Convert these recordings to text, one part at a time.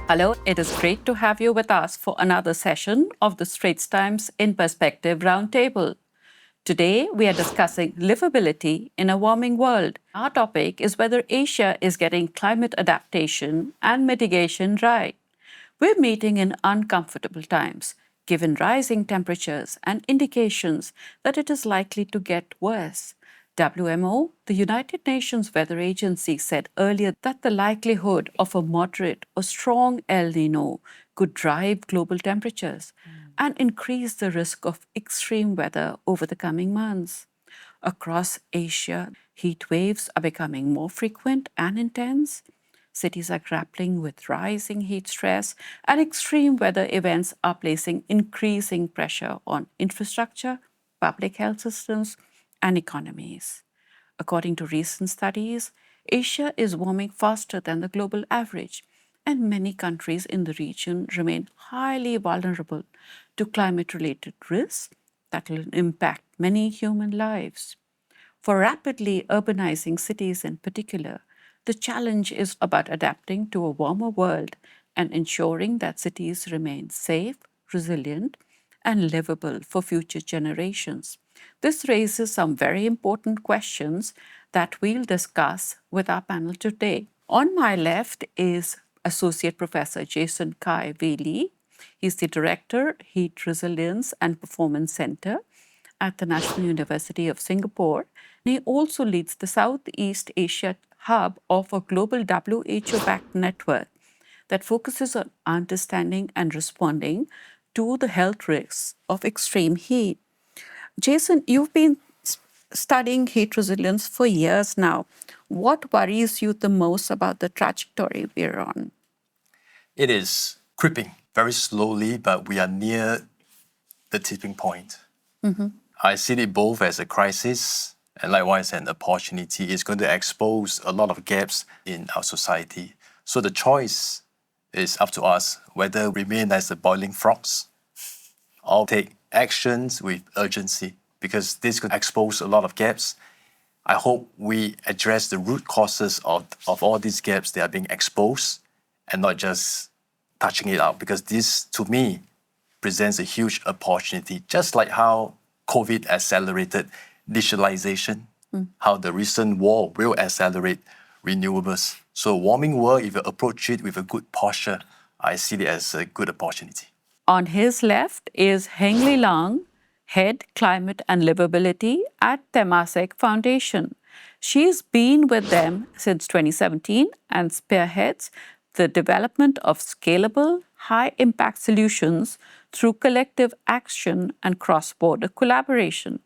Hello, it is great to have you with us for another session of the Straits Times In Perspective Roundtable. Today, we are discussing livability in a warming world. Our topic is whether Asia is getting climate adaptation and mitigation right. We're meeting in uncomfortable times, given rising temperatures and indications that it is likely to get worse. WMO, the United Nations Weather Agency, said earlier that the likelihood of a moderate or strong El Nino could drive global temperatures and increase the risk of extreme weather over the coming months. Across Asia, heat waves are becoming more frequent and intense. Cities are grappling with rising heat stress, and extreme weather events are placing increasing pressure on infrastructure, public health systems, and economies. According to recent studies, Asia is warming faster than the global average, and many countries in the region remain highly vulnerable to climate-related risks that will impact many human lives. For rapidly urbanizing cities in particular, the challenge is about adapting to a warmer world and ensuring that cities remain safe, resilient, and livable for future generations. This raises some very important questions that we'll discuss with our panel today. On my left is Associate Professor Jason Kai Whaley. He's the Director, Heat Resilience and Performance Center at the National University of Singapore. He also leads the Southeast Asia hub of a global WHO-backed network that focuses on understanding and responding to the health risks of extreme heat. Jason, you've been studying heat resilience for years now. What worries you the most about the trajectory we're on? It is creeping very slowly, but we are near the tipping point. I see it both as a crisis and likewise an opportunity. It's going to expose a lot of gaps in our society. So the choice is up to us whether we remain as the boiling frogs or take actions with urgency, because this could expose a lot of gaps. I hope we address the root causes of all these gaps that are being exposed and not just touching it out, because this, to me, presents a huge opportunity, just like how COVID accelerated digitalization, how the recent war will accelerate renewables. So warming world, if you approach it with a good posture, I see it as a good opportunity. On his left is Heng Li Lang, Head Climate and Livability at Temasek Foundation. She's been with them since 2017 and spearheads the development of scalable, high-impact solutions through collective action and cross-border collaboration.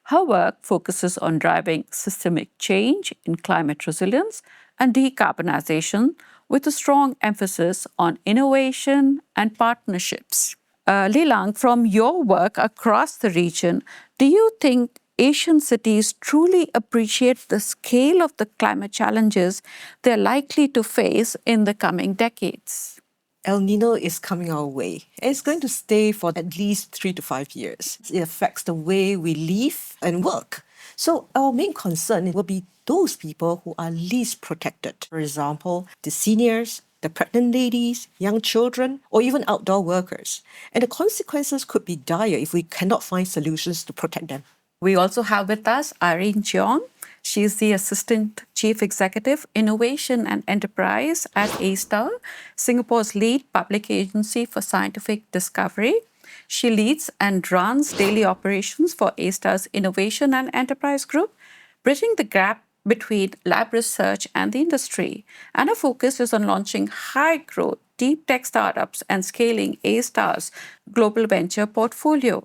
Her work focuses on driving systemic change in climate resilience and decarbonization with a strong emphasis on innovation and partnerships. Li Lang, from your work across the region, do you think Asian cities truly appreciate the scale of the climate challenges they're likely to face in the coming decades? El Nino is coming our way. It's going to stay for at least 3 to 5 years. It affects the way we live and work. So our main concern will be those people who are least protected. For example, the seniors, the pregnant ladies, young children, or even outdoor workers. And the consequences could be dire if we cannot find solutions to protect them. We also have with us Irene Cheong. She's the Assistant Chief Executive, Innovation and Enterprise at A*STAR, Singapore's lead public agency for scientific discovery. She leads and runs daily operations for A*STAR's Innovation and Enterprise Group, bridging the gap between lab research and the industry. And her focus is on launching high-growth, deep tech startups and scaling A*STAR's global venture portfolio.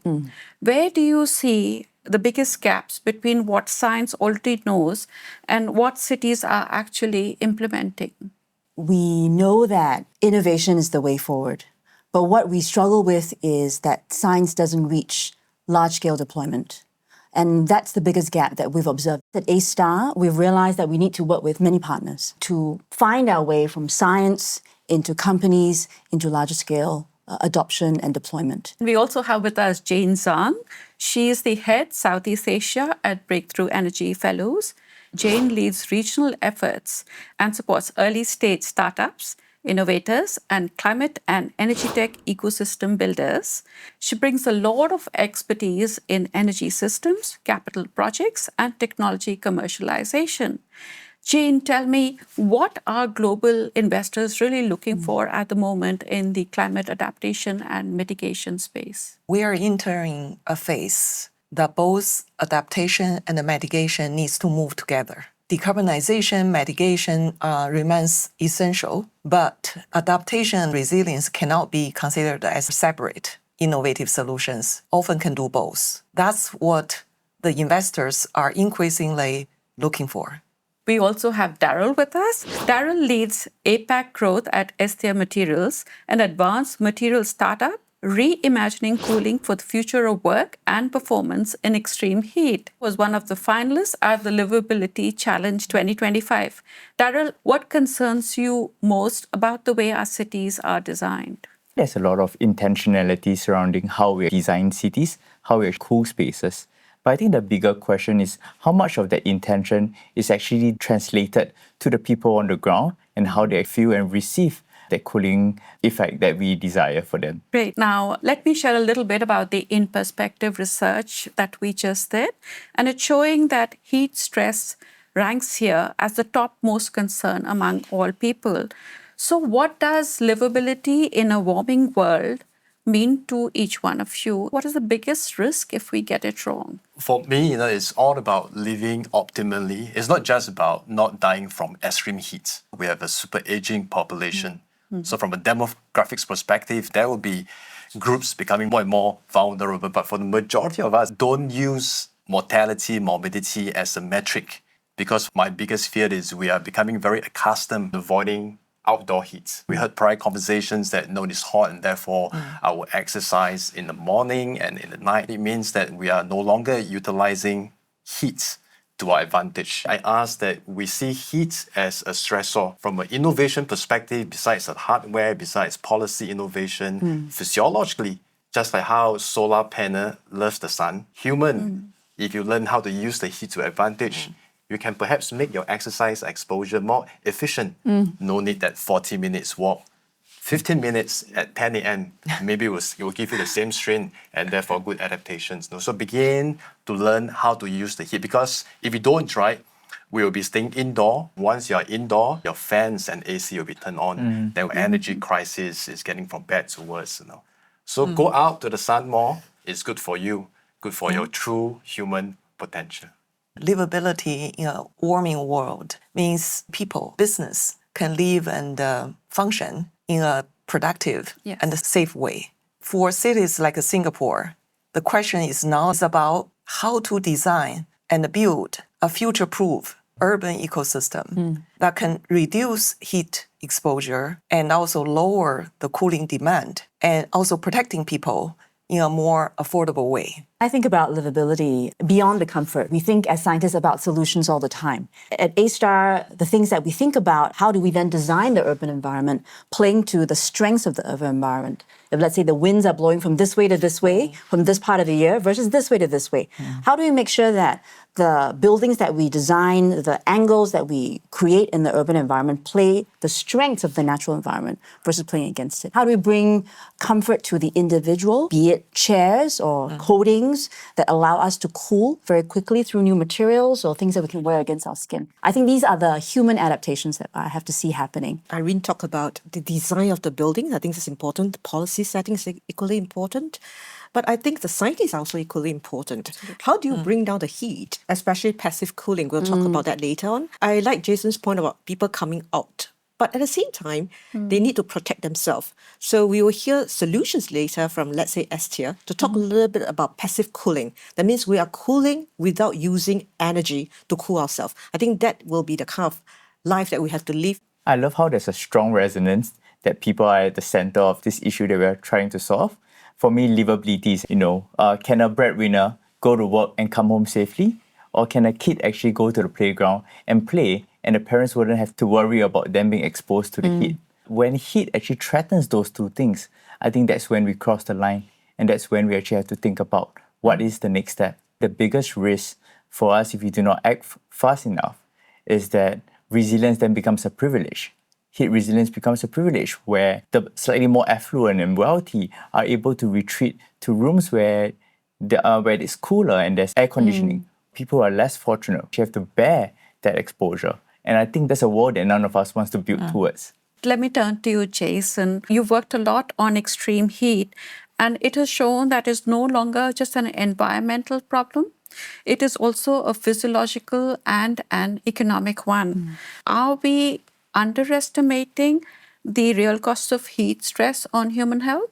Where do you see the biggest gaps between what science already knows and what cities are actually implementing? We know that innovation is the way forward, but what we struggle with is that science doesn't reach large-scale deployment. And that's the biggest gap that we've observed. At A*STAR, we've realized that we need to work with many partners to find our way from science into companies, into larger scale adoption and deployment. We also have with us Jane Zhang. She is the head Southeast Asia at Breakthrough Energy Fellows. Jane leads regional efforts and supports early stage startups, innovators, and climate and energy tech ecosystem builders. She brings a lot of expertise in energy systems, capital projects, and technology commercialization. Jane, tell me, what are global investors really looking for at the moment in the climate adaptation and mitigation space? We are entering a phase that both adaptation and the mitigation needs to move together. Decarbonization, mitigation remains essential, but adaptation and resilience cannot be considered as separate innovative solutions. Often can do both. That's what the investors are increasingly looking for. We also have Daryl with us. Daryl leads APAC growth at Estia Materials, an advanced materials startup reimagining cooling for the future of work and performance in extreme heat. Was one of the finalists at the Livability Challenge 2025. Daryl, what concerns you most about the way our cities are designed? There's a lot of intentionality surrounding how we design cities, how we cool spaces. But I think the bigger question is how much of that intention is actually translated to the people on the ground and how they feel and receive that cooling effect that we desire for them. Great. Now, let me share a little bit about the in perspective research that we just did. And it's showing that heat stress ranks here as the topmost concern among all people. So, what does livability in a warming world mean to each one of you? What is the biggest risk if we get it wrong? For me, it's all about living optimally. It's not just about not dying from extreme heat. We have a super aging population. So from a demographics perspective, there will be groups becoming more and more vulnerable. But for the majority of us, don't use mortality, morbidity as a metric. Because my biggest fear is we are becoming very accustomed to avoiding outdoor heat. We heard prior conversations that it's hot and therefore I will exercise in the morning and in the night. It means that we are no longer utilizing heat to our advantage. I ask that we see heat as a stressor from an innovation perspective, besides the hardware, besides policy innovation, physiologically, just like how solar panel loves the sun. If you learn how to use the heat to advantage, you can perhaps make your exercise exposure more efficient. No need that 40 minutes walk. 15 minutes at 10 a.m. maybe it will give you the same strain and therefore good adaptations. So begin to learn how to use the heat, because if you don't try, we will be staying indoor. Once you're indoor, your fans and AC will be turned on. Then energy crisis is getting from bad to worse. So go out to the sun more. It's good for you, good for your true human potential. Livability in a warming world means people, business can live and function in a productive and a safe way. For cities like Singapore, the question is now about how to design and build a future-proof urban ecosystem that can reduce heat exposure and also lower the cooling demand and also protecting people in a more affordable way. I think about livability beyond the comfort. We think as scientists about solutions all the time. At A-Star, the things that we think about, how do we then design the urban environment playing to the strengths of the urban environment? If let's say the winds are blowing from this way to this way, from this part of the year versus this way to this way, how do we make sure that the buildings that we design, the angles that we create in the urban environment play the strengths of the natural environment versus playing against it? How do we bring comfort to the individual, be it chairs or coatings that allow us to cool very quickly through new materials or things that we can wear against our skin? I think these are the human adaptations that I have to see happening. Irene talked about the design of the building. I think it's important. The policy setting is equally important. But I think the science is also equally important. How do you bring down the heat, especially passive cooling? We'll talk about that later on. I like Jason's point about people coming out. But at the same time, they need to protect themselves. So we will hear solutions later from, let's say, Estia to talk a little bit about passive cooling. That means we are cooling without using energy to cool ourselves. I think that will be the kind of life that we have to live. I love how there's a strong resonance that people are at the center of this issue that we're trying to solve. For me, livability is, can a breadwinner go to work and come home safely? Or can a kid actually go to the playground and play and the parents wouldn't have to worry about them being exposed to the heat? When heat actually threatens those two things, I think that's when we cross the line, and that's when we actually have to think about what is the next step. The biggest risk for us if we do not act fast enough is that resilience then becomes a privilege. heat resilience becomes a privilege, where the slightly more affluent and wealthy are able to retreat to rooms where it's cooler and there's air conditioning. People who are less fortunate, you have to bear that exposure. And I think that's a world that none of us wants to build towards. Let me turn to you, Jason. You've worked a lot on extreme heat, and it has shown that it's no longer just an environmental problem. It is also a physiological and an economic one. Are we underestimating the real cost of heat stress on human health?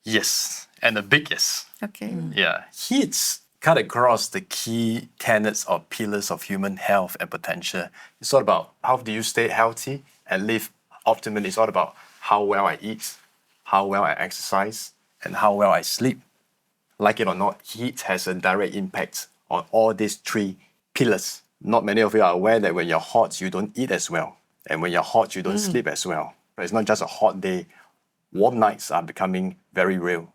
Yes, and a big yes. Okay. Yeah, heats cut across the key tenets or pillars of human health and potential. It's all about how do you stay healthy and live optimally. It's all about how well I eat, how well I exercise, and how well I sleep. Like it or not, heat has a direct impact on all these three pillars. Not many of you are aware that when you're hot, you don't eat as well. And when you're hot, you don't sleep as well. But it's not just a hot day. Warm nights are becoming very real.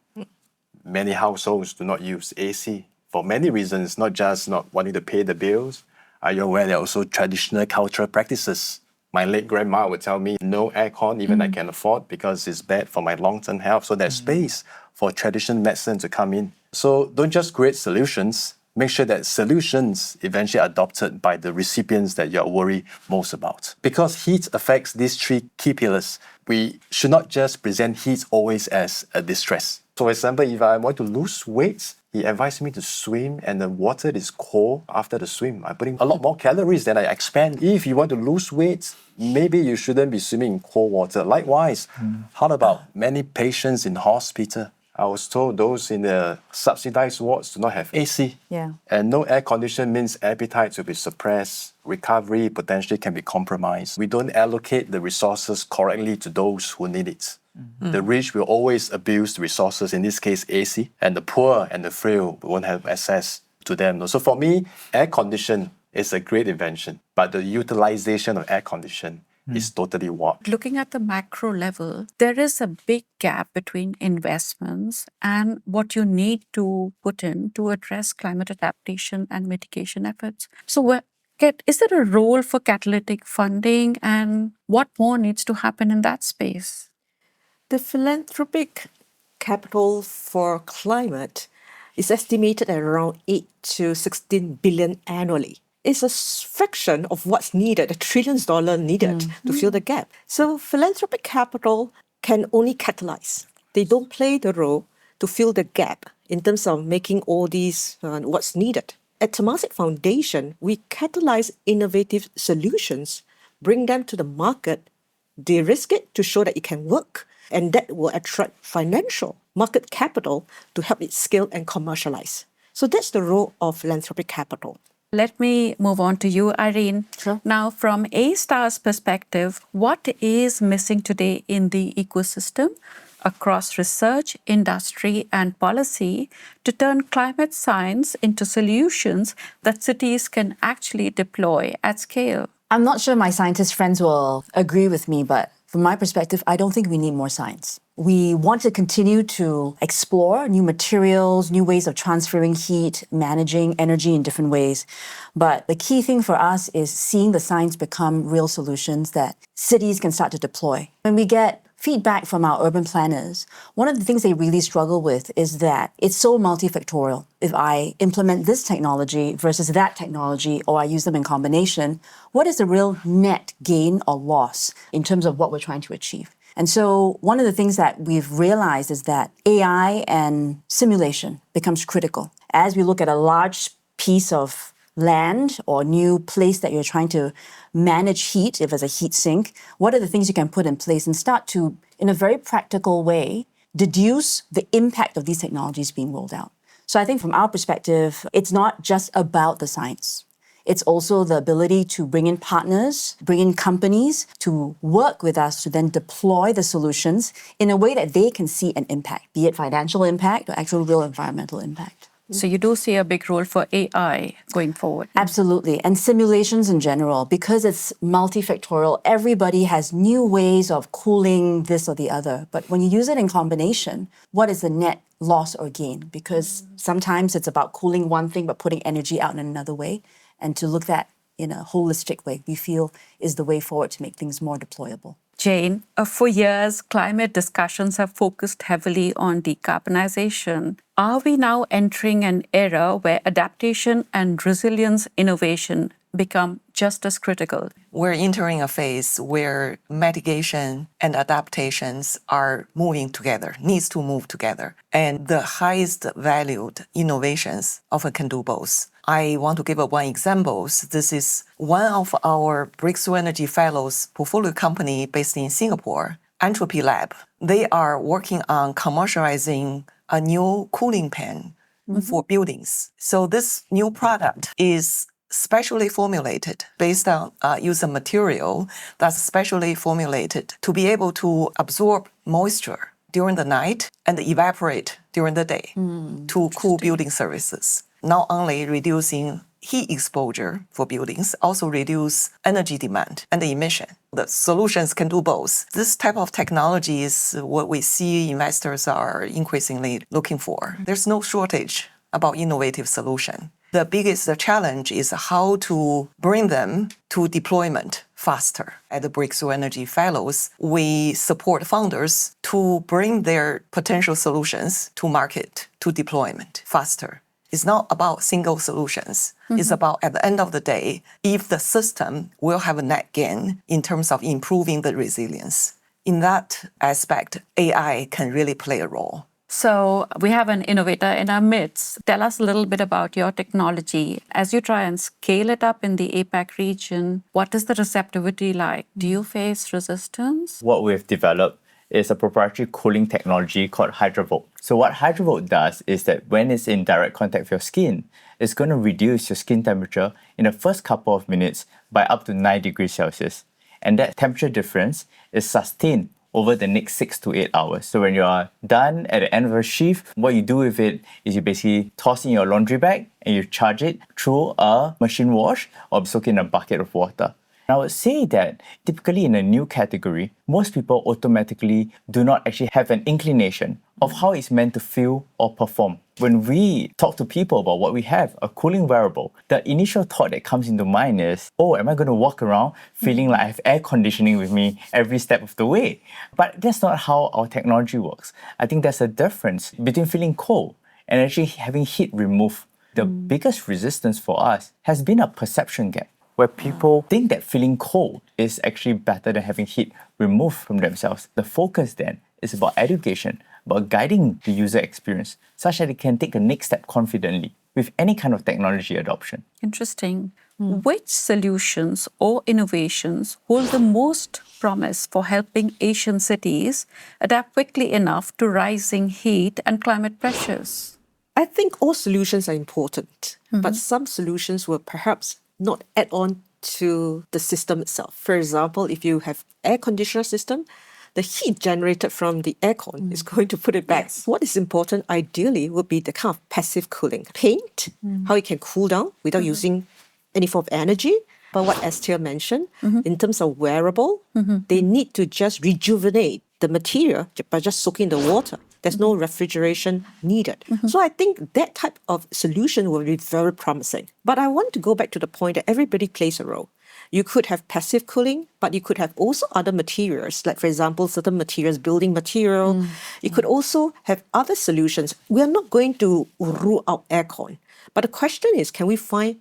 Many households do not use AC for many reasons, not just not wanting to pay the bills. Are you aware there are also traditional cultural practices? My late grandma would tell me no aircon, even I can afford, because it's bad for my long-term health. So there's space for traditional medicine to come in. So don't just create solutions, make sure that solutions eventually are adopted by the recipients that you're worried most about. Because heat affects these three key pillars, we should not just present heat always as a distress. So for example, if I want to lose weight, he advised me to swim and the water is cold after the swim. I'm putting a lot more calories than I expend. If you want to lose weight, maybe you shouldn't be swimming in cold water. Likewise, how about many patients in hospital? I was told those in the subsidized wards do not have AC. Yeah. And no air condition means appetite will be suppressed, recovery potentially can be compromised. We don't allocate the resources correctly to those who need it. The rich will always abuse the resources, in this case AC, and the poor and the frail won't have access to them. So for me, air condition is a great invention, but the utilization of air condition is totally warped. Looking at the macro level, there is a big gap between investments and what you need to put in to address climate adaptation and mitigation efforts. So is there a role for catalytic funding, and what more needs to happen in that space? The philanthropic capital for climate is estimated at around 8 to 16 billion annually. It's a fraction of what's needed, $1 trillion needed to fill the gap. So philanthropic capital can only catalyze. They don't play the role to fill the gap in terms of making all these what's needed. At Temasek Foundation, we catalyze innovative solutions, bring them to the market, de-risk it to show that it can work, and that will attract financial market capital to help it scale and commercialize. So that's the role of philanthropic capital. Let me move on to you, Irene. Sure. Now, from A*Star's perspective, what is missing today in the ecosystem across research, industry, and policy to turn climate science into solutions that cities can actually deploy at scale? I'm not sure my scientist friends will agree with me, but from my perspective, I don't think we need more science. We want to continue to explore new materials, new ways of transferring heat, managing energy in different ways. But the key thing for us is seeing the science become real solutions that cities can start to deploy. When we get feedback from our urban planners, one of the things they really struggle with is that it's so multifactorial. If I implement this technology versus that technology, or I use them in combination, what is the real net gain or loss in terms of what we're trying to achieve? And so one of the things that we've realized is that AI and simulation becomes critical. As we look at a large piece of land or new place that you're trying to manage heat, if it's a heat sink, what are the things you can put in place and start to, in a very practical way, deduce the impact of these technologies being rolled out. So I think from our perspective, it's not just about the science. It's also the ability to bring in partners, bring in companies to work with us to then deploy the solutions in a way that they can see an impact, be it financial impact or actual real environmental impact. So you do see a big role for AI going forward. Absolutely. And simulations in general, because it's multifactorial, everybody has new ways of cooling this or the other. But when you use it in combination, what is the net loss or gain? Because sometimes it's about cooling one thing but putting energy out in another way. And to look at in a holistic way, we feel is the way forward to make things more deployable. Jane, for years, climate discussions have focused heavily on decarbonization. Are we now entering an era where adaptation and resilience innovation become just as critical? We're entering a phase where mitigation and adaptations are moving together, needs to move together. And the highest valued innovations often can do both. I want to give one example. This is one of our Breakthrough Energy Fellows portfolio company based in Singapore, Entropy Lab. They are working on commercializing a new cooling pan for buildings. So this new product is specially formulated based on use a material that's specially formulated to be able to absorb moisture during the night and evaporate during the day to cool building surfaces. Not only reducing heat exposure for buildings, also reduce energy demand and emission. The solutions can do both. This type of technology is what we see investors are increasingly looking for. There's no shortage about innovative solution. The biggest challenge is how to bring them to deployment faster. At the Breakthrough Energy Fellows, we support founders to bring their potential solutions to market, to deployment faster. It's not about single solutions. It's about, at the end of the day, if the system will have a net gain in terms of improving the resilience. In that aspect, AI can really play a role. So we have an innovator in our midst. Tell us a little bit about your technology. As you try and scale it up in the APAC region, what is the receptivity like? Do you face resistance? What we've developed is a proprietary cooling technology called HydroVolt. So what HydroVolt does is that when it's in direct contact with your skin, it's going to reduce your skin temperature in the first couple of minutes by up to 9 degrees Celsius. And that temperature difference is sustained over the next 6 to 8 hours. So when you are done at the end of a shift, what you do with it is you basically toss in your laundry bag and you charge it through a machine wash or soak in a bucket of water. I would say that typically in a new category, most people automatically do not actually have an inclination of how it's meant to feel or perform. When we talk to people about what we have, a cooling wearable, the initial thought that comes into mind is, oh, am I going to walk around feeling like I have air conditioning with me every step of the way? But that's not how our technology works. I think there's a difference between feeling cold and actually having heat removed. The biggest resistance for us has been a perception gap, where people think that feeling cold is actually better than having heat removed from themselves. The focus then is about education, about guiding the user experience such that it can take the next step confidently with any kind of technology adoption. Interesting. Which solutions or innovations hold the most promise for helping Asian cities adapt quickly enough to rising heat and climate pressures? I think all solutions are important, but some solutions will perhaps not add on to the system itself. For example, if you have air conditioner system, the heat generated from the aircon is going to put it back. Yes. What is important ideally would be the kind of passive cooling. Paint, how it can cool down without using any form of energy. But what Esther mentioned, in terms of wearable, they need to just rejuvenate the material by just soaking the water. There's no refrigeration needed. So I think that type of solution will be very promising. But I want to go back to the point that everybody plays a role. You could have passive cooling, but you could have also other materials, like for example, certain materials, building material. You could also have other solutions. We are not going to rule out aircon. But the question is, can we find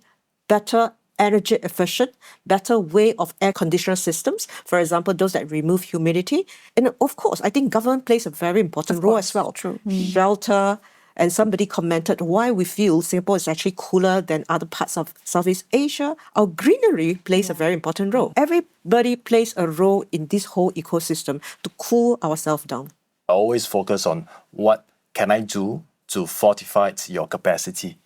better energy efficient, better way of air conditioner systems, for example, those that remove humidity. And of course, I think government plays a very important role as well. True. Shelter, and somebody commented why we feel Singapore is actually cooler than other parts of Southeast Asia. Our greenery plays a very important role. Everybody plays a role in this whole ecosystem to cool ourselves down. I always focus on what can I do to fortify your capacity.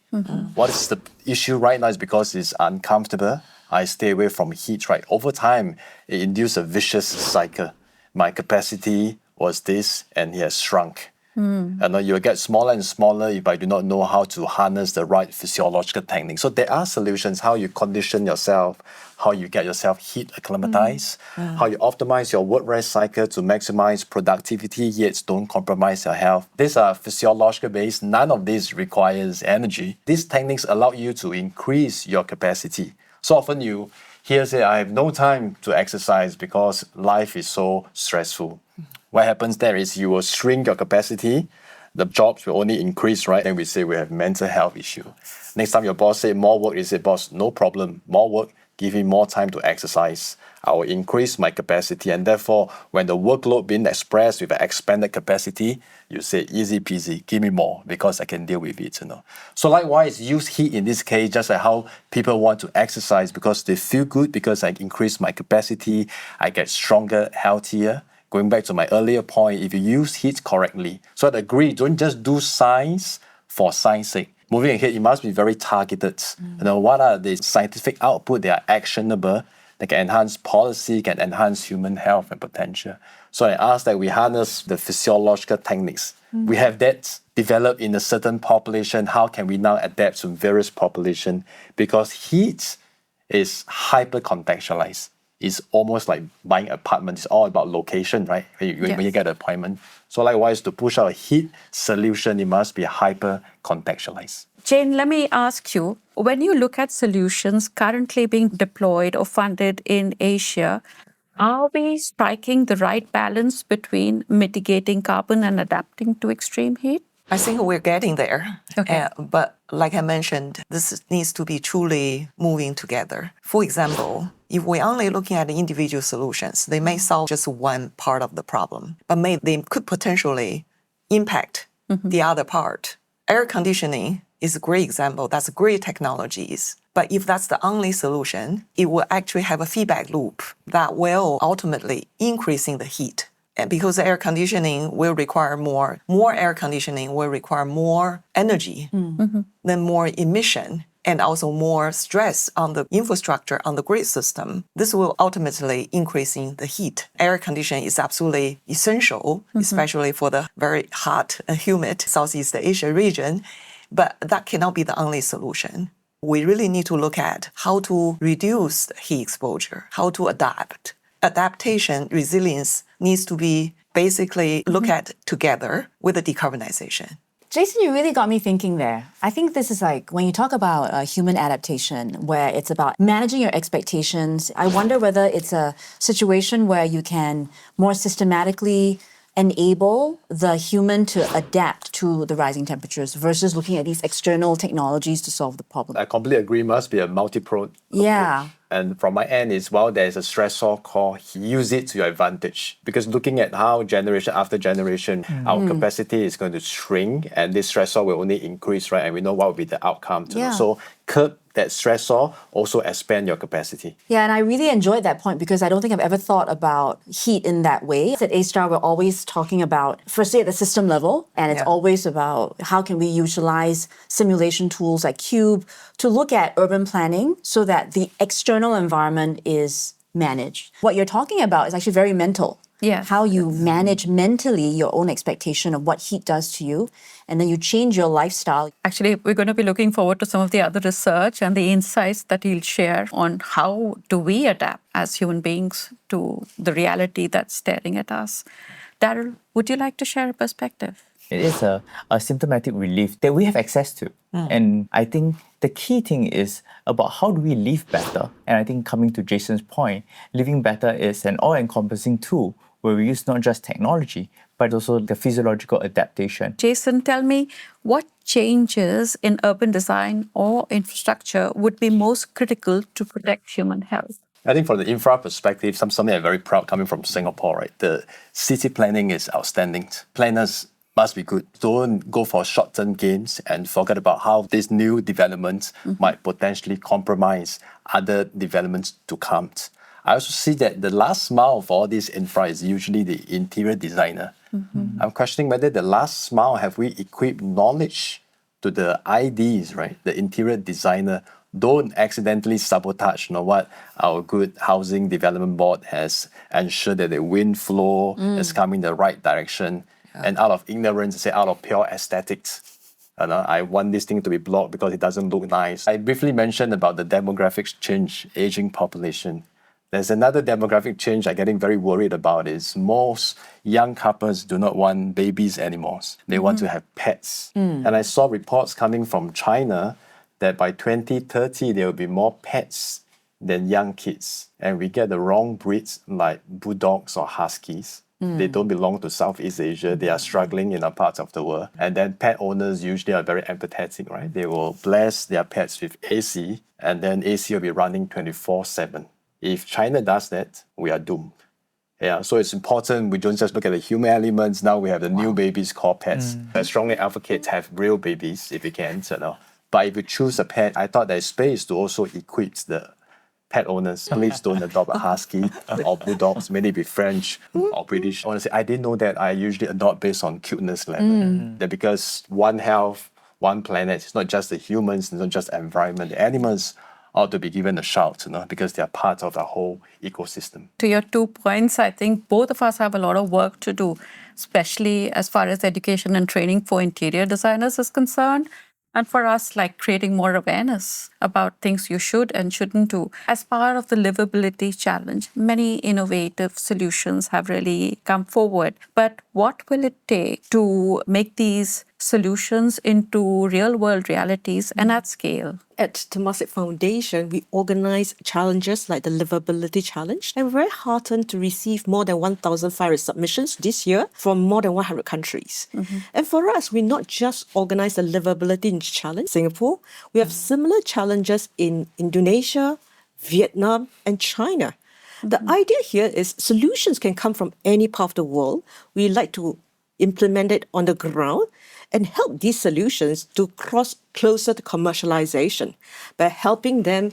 What is the issue right now is because it's uncomfortable. I stay away from heat, right? Over time, it induces a vicious cycle. My capacity was this and it has shrunk. And you'll get smaller and smaller if I do not know how to harness the right physiological technique. So there are solutions, how you condition yourself, how you get yourself heat acclimatized, how you optimize your work rest cycle to maximize productivity, yet don't compromise your health. These are physiological based. None of this requires energy. These techniques allow you to increase your capacity. So often you Here say, I have no time to exercise because life is so stressful. What happens there is you will shrink your capacity, the jobs will only increase, right? Then we say we have mental health issue. Next time your boss say more work, you say, boss, no problem, more work, give me more time to exercise. I will increase my capacity, and therefore, when the workload being expressed with an expanded capacity, you say easy peasy, give me more because I can deal with it. So likewise, use heat in this case, just like how people want to exercise because they feel good because I increase my capacity, I get stronger, healthier. Going back to my earlier point, if you use heat correctly, so I agree, don't just do science for science sake. Moving ahead, it must be very targeted. What are the scientific output that are actionable, that can enhance policy, can enhance human health and potential. So I ask that we harness the physiological techniques. We have that developed in a certain population. How can we now adapt to various populations? Because heat is hyper-contextualized. It's almost like buying an apartment. It's all about location, right? When you get an appointment. So likewise, to push out a heat solution, it must be hyper-contextualized. Jane, let me ask you, when you look at solutions currently being deployed or funded in Asia, are we striking the right balance between mitigating carbon and adapting to extreme heat? I think we're getting there. Okay. But like I mentioned, this needs to be truly moving together. For example, if we're only looking at the individual solutions, they may solve just one part of the problem, but they could potentially impact the other part. Air conditioning is a great example. That's great technologies. But if that's the only solution, it will actually have a feedback loop that will ultimately increasing the heat. And because air conditioning will require more air conditioning will require more energy, then more emission, and also more stress on the infrastructure, on the grid system. This will ultimately increasing the heat. Air conditioning is absolutely essential, especially for the very hot and humid Southeast Asia region, but that cannot be the only solution. We really need to look at how to reduce heat exposure, how to adapt. Adaptation, resilience needs to be basically looked at together with the decarbonization. Jason, you really got me thinking there. I think this is like when you talk about human adaptation, where it's about managing your expectations. I wonder whether it's a situation where you can more systematically enable the human to adapt to the rising temperatures versus looking at these external technologies to solve the problem. I completely agree, must be a multi-pronged approach. And from my end is, while there's a stressor core, use it to your advantage. Because looking at how generation after generation, our capacity is going to shrink and this stressor will only increase, right? And we know what will be the outcome. So curb that stressor, also expand your capacity. Yeah, and I really enjoyed that point because I don't think I've ever thought about heat in that way. At A-Star, we're always talking about, firstly at the system level, and it's always about how can we utilize simulation tools like Cube to look at urban planning so that the external environment is managed. What you're talking about is actually very mental. Yeah. How you manage mentally your own expectation of what heat does to you, and then you change your lifestyle. Actually, we're going to be looking forward to some of the other research and the insights that he'll share on how do we adapt as human beings to the reality that's staring at us. Daryl, would you like to share a perspective? It is a symptomatic relief that we have access to. And I think the key thing is about how do we live better? And I think coming to Jason's point, living better is an all-encompassing tool where we use not just technology, but also the physiological adaptation. Jason, tell me, what changes in urban design or infrastructure would be most critical to protect human health? I think from the infra perspective, something I'm very proud coming from Singapore, right? The city planning is outstanding. Planners must be good. Don't go for short-term gains and forget about how this new development might potentially compromise other developments to come. I also see that the last mile of all this infra is usually the interior designer. I'm questioning whether the last mile, have we equipped knowledge to the IDs, right? The interior designer. Don't accidentally sabotage what our good housing development board has ensured that the wind flow is coming the right direction. And out of ignorance, say out of pure aesthetics, I want this thing to be blocked because it doesn't look nice. I briefly mentioned about the demographic change, aging population. There's another demographic change I'm getting very worried about is most young couples do not want babies anymore. They want to have pets. And I saw reports coming from China that by 2030, there will be more pets than young kids. And we get the wrong breeds like bulldogs or huskies. They don't belong to Southeast Asia. They are struggling in other parts of the world. And then pet owners usually are very empathetic, right? They will bless their pets with AC, and then AC will be running 24/7. If China does that, we are doomed. Yeah, so it's important we don't just look at the human elements. Now we have the new babies called pets. I strongly advocate to have real babies if you can. But if you choose a pet, I thought there's space to also equip the pet owners. Please don't adopt a husky or bulldogs, maybe be French or British. Honestly, I didn't know that. I usually adopt based on cuteness level. That because one health, one planet, it's not just the humans, it's not just the environment. The animals ought to be given a shout, because they are part of the whole ecosystem. To your 2 points, I think both of us have a lot of work to do, especially as far as education and training for interior designers is concerned. And for us, like creating more awareness about things you should and shouldn't do. As part of the Livability challenge, many innovative solutions have really come forward. But what will it take to make these solutions into real-world realities and at scale? At Temasek Foundation, we organize challenges like the Livability Challenge. And we're very heartened to receive more than 1,500 submissions this year from more than 100 countries. And for us, we not just organize the Livability Challenge in Singapore, we have similar challenges in Indonesia, Vietnam, and China. The idea here is solutions can come from any part of the world. We like to implement it on the ground and help these solutions to cross closer to commercialization by helping them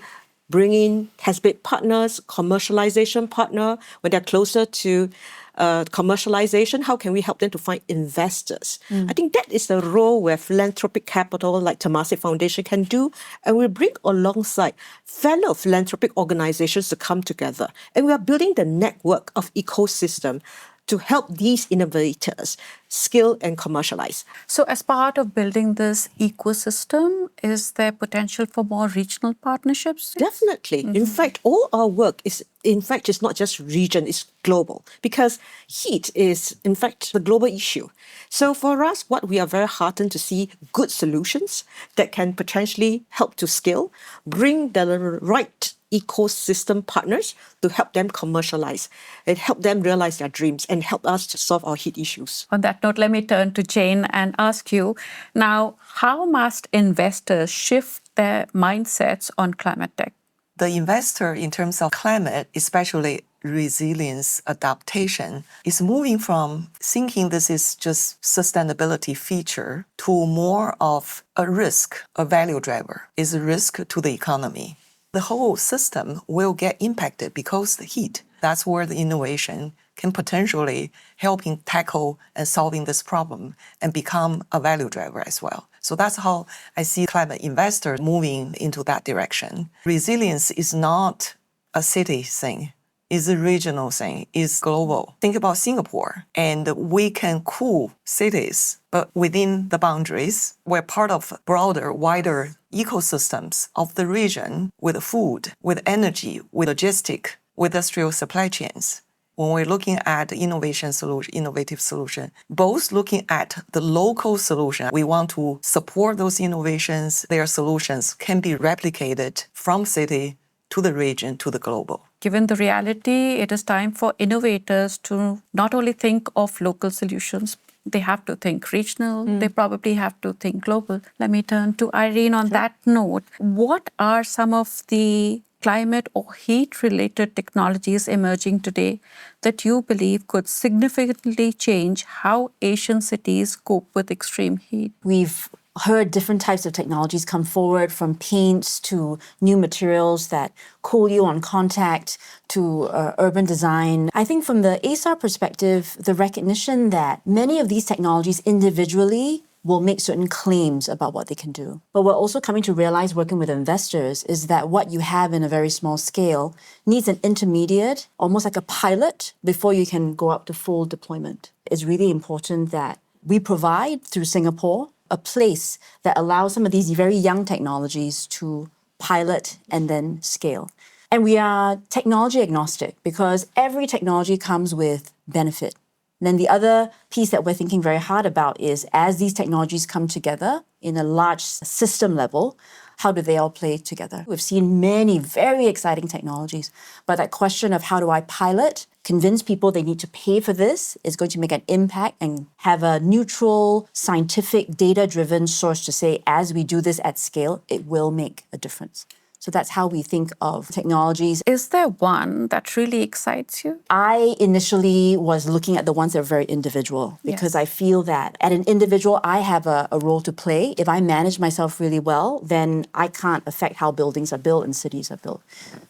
bring in test-bed partners, commercialization partner. When they're closer to commercialization, how can we help them to find investors? I think that is the role where philanthropic capital like Temasek Foundation can do, and we bring alongside fellow philanthropic organizations to come together. And we are building the network of ecosystem to help these innovators scale and commercialize. So as part of building this ecosystem, is there potential for more regional partnerships? Definitely. In fact, all our work is, it's not just region, it's global, because heat is, in fact, the global issue. So for us, what we are very heartened to see good solutions that can potentially help to scale, bring the right ecosystem partners to help them commercialize and help them realize their dreams and help us to solve our heat issues. On that note, let me turn to Jane and ask you, now, how must investors shift their mindsets on climate tech? The investor, in terms of climate, especially resilience adaptation, is moving from thinking this is just sustainability feature to more of a risk, a value driver, is a risk to the economy. The whole system will get impacted because the heat. That's where the innovation can potentially helping tackle and solving this problem and become a value driver as well. So that's how I see climate investors moving into that direction. Resilience is not a city thing. It's a regional thing. It's global. Think about Singapore, and we can cool cities, but within the boundaries, we're part of broader, wider ecosystems of the region with food, with energy, with logistic, with industrial supply chains. When we're looking at innovative solution, both looking at the local solution, we want to support those innovations. Their solutions can be replicated from city to the region to the global. Given the reality, it is time for innovators to not only think of local solutions, they have to think regional, they probably have to think global. Let me turn to Irene on that note. What are some of the climate or heat-related technologies emerging today that you believe could significantly change how Asian cities cope with extreme heat? We've heard different types of technologies come forward, from paints to new materials that cool you on contact to urban design. I think from the ASAR perspective, the recognition that many of these technologies individually will make certain claims about what they can do. But we're also coming to realize, working with investors, is that what you have in a very small scale needs an intermediate, almost like a pilot, before you can go up to full deployment. It's really important that we provide, through Singapore, a place that allows some of these very young technologies to pilot and then scale. And we are technology agnostic because every technology comes with benefit. And then the other piece that we're thinking very hard about is, as these technologies come together in a large system level, how do they all play together? We've seen many very exciting technologies, but that question of how do I pilot, convince people they need to pay for this is going to make an impact and have a neutral, scientific, data-driven source to say, as we do this at scale, it will make a difference. So that's how we think of technologies. Is there one that really excites you? I initially was looking at the ones that are very individual because Yes. I feel that at an individual, I have a role to play. If I manage myself really well, then I can't affect how buildings are built and cities are built.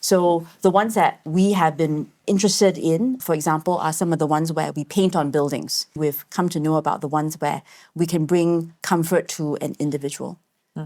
So the ones that we have been interested in, for example, are some of the ones where we paint on buildings. We've come to know about the ones where we can bring comfort to an individual.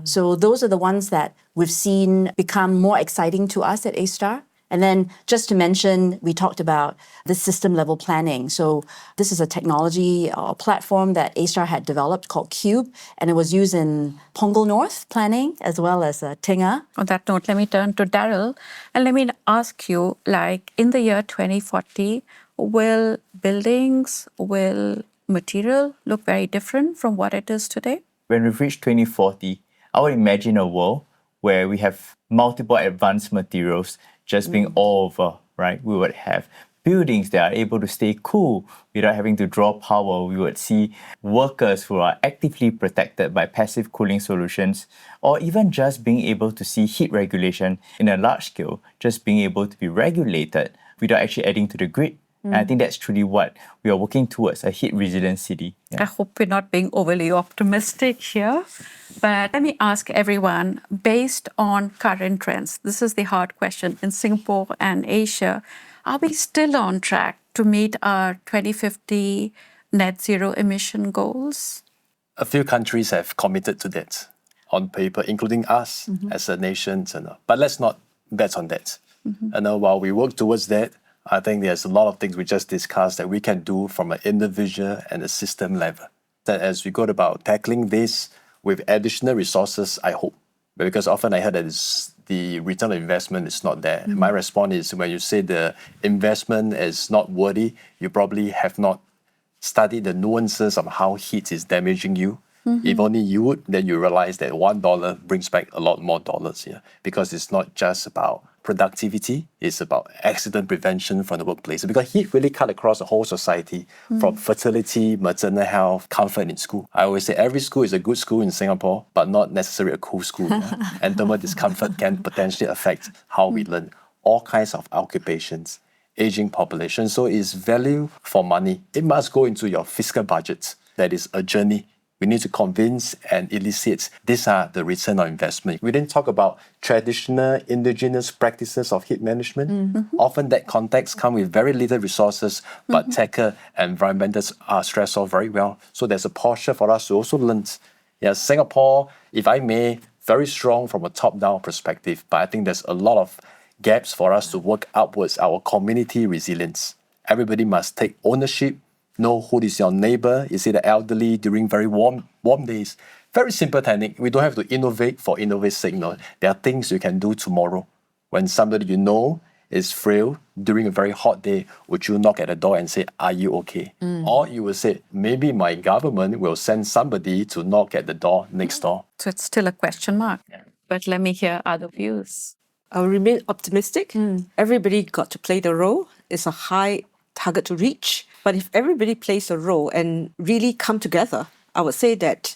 So those are the ones that we've seen become more exciting to us at A-Star. And then just to mention, we talked about the system level planning. So this is a technology or platform that A-Star had developed called Cube, and it was used in Punggol North planning as well as Tinga. On that note, let me turn to Daryl and let me ask you, like in the year 2040, will buildings, will material look very different from what it is today? When we've reached 2040, I would imagine a world where we have multiple advanced materials just being all over, right? We would have buildings that are able to stay cool without having to draw power. We would see workers who are actively protected by passive cooling solutions, or even just being able to see heat regulation in a large scale, just being able to be regulated without actually adding to the grid. And I think that's truly what we are working towards, a heat resilient city. I hope we're not being overly optimistic here. But let me ask everyone, based on current trends, this is the hard question, in Singapore and Asia, are we still on track to meet our 2050 net zero emission goals? A few countries have committed to that on paper, including us as a nation. But let's not bet on that. And while we work towards that, I think there's a lot of things we just discussed that we can do from an individual and a system level. That as we go about tackling this with additional resources, I hope. Because often I heard that the return on investment is not there. My response is when you say the investment is not worthy, you probably have not studied the nuances of how heat is damaging you. If only you would, then you realize that $1 brings back a lot more dollars here. Because it's not just about productivity, it's about accident prevention from the workplace. Because heat really cut across the whole society, from fertility, maternal health, comfort in school. I always say every school is a good school in Singapore, but not necessarily a cool school. And thermal discomfort can potentially affect how we learn. All kinds of occupations, aging population. So it's value for money. It must go into your fiscal budget. That is a journey. We need to convince and elicit these are the return on investment. We didn't talk about traditional indigenous practices of heat management. Often that context comes with very little resources, but tackle environmental stress off very well. So there's a portion for us to also learn. Yeah, Singapore, if I may, very strong from a top-down perspective, but I think there's a lot of gaps for us to work upwards, our community resilience. Everybody must take ownership. Know who is your neighbor. Is it the elderly during very warm days? Very simple technique. We don't have to innovate for innovate's sake. No. There are things you can do tomorrow. When somebody you know is frail during a very hot day, would you knock at the door and say, are you okay? Or you will say, maybe my government will send somebody to knock at the door next door. So it's still a question mark. But let me hear other views. I'll remain optimistic. Everybody got to play the role. It's a high target to reach. But if everybody plays a role and really come together, I would say that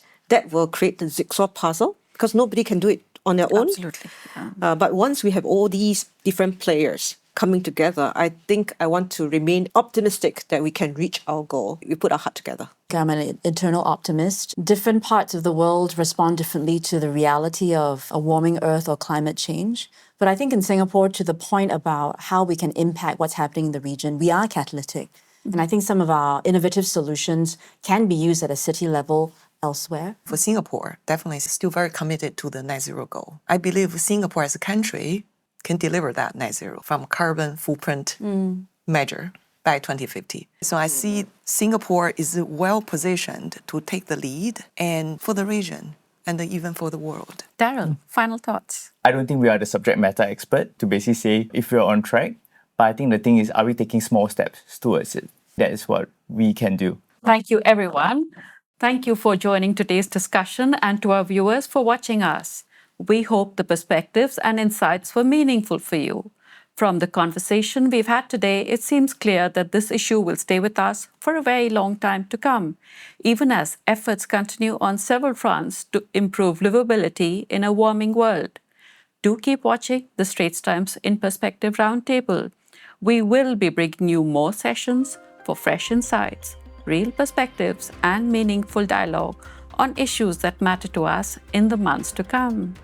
will create the jigsaw puzzle because nobody can do it on their own. Absolutely. But once we have all these different players coming together, I think I want to remain optimistic that we can reach our goal. We put our heart together. I'm an eternal optimist. Different parts of the world respond differently to the reality of a warming earth or climate change. But I think in Singapore, to the point about how we can impact what's happening in the region, we are catalytic. And I think some of our innovative solutions can be used at a city level elsewhere. For Singapore, definitely still very committed to the net zero goal. I believe Singapore as a country can deliver that net zero from carbon footprint measure by 2050. So I see Singapore is well positioned to take the lead and for the region and even for the world. Daryl, final thoughts. I don't think we are the subject matter expert to basically say if we're on track. But I think the thing is, are we taking small steps towards it? That is what we can do. Thank you, everyone. Thank you for joining today's discussion and to our viewers for watching us. We hope the perspectives and insights were meaningful for you. From the conversation we've had today, it seems clear that this issue will stay with us for a very long time to come, even as efforts continue on several fronts to improve livability in a warming world. Do keep watching the Straits Times In Perspective Roundtable. We will be bringing you more sessions for fresh insights, real perspectives, and meaningful dialogue on issues that matter to us in the months to come.